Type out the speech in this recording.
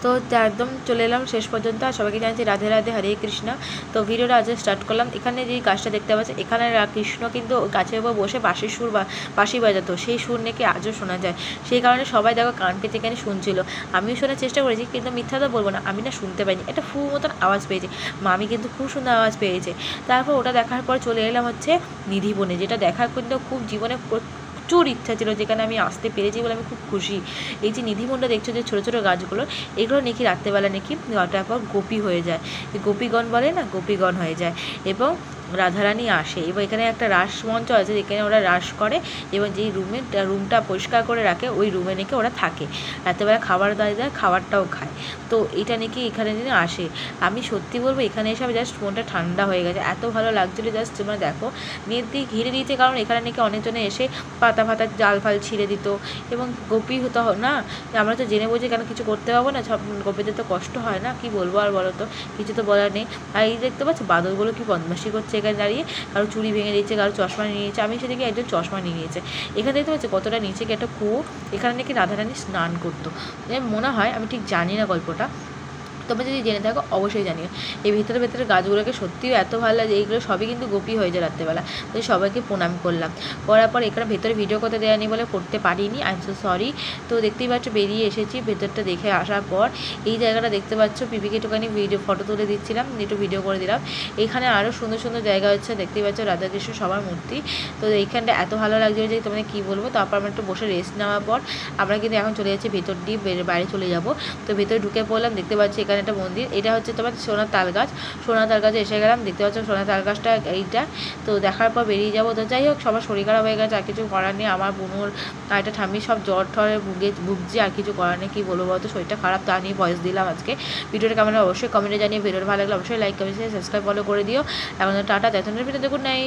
তো একদম চলে এলাম শেষ পর্যন্ত। আর সবাইকে জানাচ্ছি রাধে রাধে, হরে কৃষ্ণ। তো ভিডিওটা আজ স্টার্ট করলাম। এখানে যে গাছটা দেখতে পাচ্ছি, এখানে কৃষ্ণ কিন্তু গাছের উপর বসে বাঁশির সুর বা বাঁশি বাজাতো, সেই সুর নাকি আজও শোনা যায়। সেই কারণে সবাই দেখো কান পেতে এখানে শুনছিল। আমিও শোনার চেষ্টা করেছি, কিন্তু মিথ্যা তো বলবো না, আমি না শুনতে পাইনি। একটা ফু মতন আওয়াজ পেয়েছি, মামি কিন্তু খুব সুন্দর আওয়াজ পেয়েছে। তারপর ওটা দেখার পর চলে এলাম হচ্ছে নিধিবনে, যেটা দেখার কিন্তু খুব জীবনে প্রচুর ইচ্ছা ছিল, যেখানে আমি আসতে পেরেছি বলে আমি খুব খুশি। এই যে নিধিবনটা দেখছো, যে ছোটো ছোটো গাছগুলো, এগুলো নাকি রাত্রেবেলা নাকি তারপর গোপী হয়ে যায়, গোপীগণ বলে না, গোপীগণ হয়ে যায় এবং রাধারানী আসে। এবং এখানে একটা রাস মঞ্চ আছে, যেখানে ওরা রাস করে এবং যেই রুমটা পরিষ্কার করে রাখে, ওই রুমে নাকি ওরা থাকে, রাত্রেবেলা খাবার দায় দেয়, খাবারটাও খায়। তো এটা নাকি এখানে যিনি আসে, আমি সত্যি বলবো এখানে এসে আমি জাস্ট মনটা ঠান্ডা হয়ে গেছে, এত ভালো লাগছিলো। জাস্ট তোমরা দেখো, নেট দিয়ে ঘিরে দিয়েছে, কারণ এখানে নাকি অনেকজনে এসে পাতা ফাতা জাল ফাল ছিঁড়ে দিত এবং গোপী হতো না। আমরা তো জেনে বুঝে কেন কিছু করতে পারবো না, সব গোপীদের তো কষ্ট হয় না, কি বলবো আর বলো তো, কিছু তো বলার নেই। আর এই দেখতে পাচ্ছ বাদরগুলো কি বদমাশি করছে এখানে দাঁড়িয়ে, কারো চুড়ি ভেঙে দিচ্ছে, কারো চশমা নিয়ে নিয়েছে। আমি সেদিকে একজন চশমা নিয়ে নিয়েছে। এখানে দেখতে পাচ্ছি কতটা নিচে গিয়ে একটা কুয়ো, এখানে নাকি রাধারানী স্নান করতো মনে হয়, আমি ঠিক জানি না গল্পটা, তোমরা যদি জেনে থাকো অবশ্যই জানিও। এই ভেতরে ভেতরে গাছগুলোকে সত্যিও এত ভালো লাগে, এইগুলো সবই কিন্তু গোপী হয়ে যায় রাত্রেবেলা। তো সবাইকে প্রণাম করলাম, করার পর এখানে ভেতরে ভিডিও করতে দেওয়া নেই বলে করতে পারিনি, আই এম সো সরি। তো দেখতেই পাচ্ছ বেরিয়ে এসেছি, ভেতরটা দেখে আসার পর এই জায়গাটা দেখতে পাচ্ছ, পিপিকে একটুখানি ফটো তুলে দিচ্ছিলাম, একটু ভিডিও করে দিলাম। এখানে আরও সুন্দর সুন্দর জায়গা হচ্ছে, দেখতেই পাচ্ছ রাধাকৃষ্ণ সবার মূর্তি। তো এইখানটা এত ভালো লাগছে যে তোমাদের কী বলবো। তারপর আমরা একটু বসে রেস্ট নেওয়ার পর আমরা কিন্তু এখন চলে যাচ্ছি ভেতর দিয়ে, বাইরে চলে যাব। তো ভেতরে ঢুকে পড়লাম, দেখতে পাচ্ছি এখানে একটা মন্দির, এটা হচ্ছে তোমার সোনার তাল গাছ। সোনার তাল গাছে এসে গেলাম, দেখতে পাচ্ছ সোনার তাল গাছটা এইটা। তো দেখার পর বেরিয়ে যাবো। তো যাই হোক, সবার শরীর খারাপ হয়ে গেছে, আর কিছু করার নেই। আমার বোনুর আর একটা ঠাম্মি সব জ্বর ঠরে ভুগছে, আর কিছু করার নেই, কী বলবো বলতো, শরীরটা খারাপ, তা নিয়ে ভয়েস দিলাম আজকে। ভিডিওটা কেমন অবশ্যই কমেন্টে জানিয়ে, ভিডিওটা ভালো লাগলে অবশ্যই লাইক কমেন্ট সাবস্ক্রাইব ফলো করে দিও। এখন টাটা, দেখুন ভিডিও, গুড নাইট।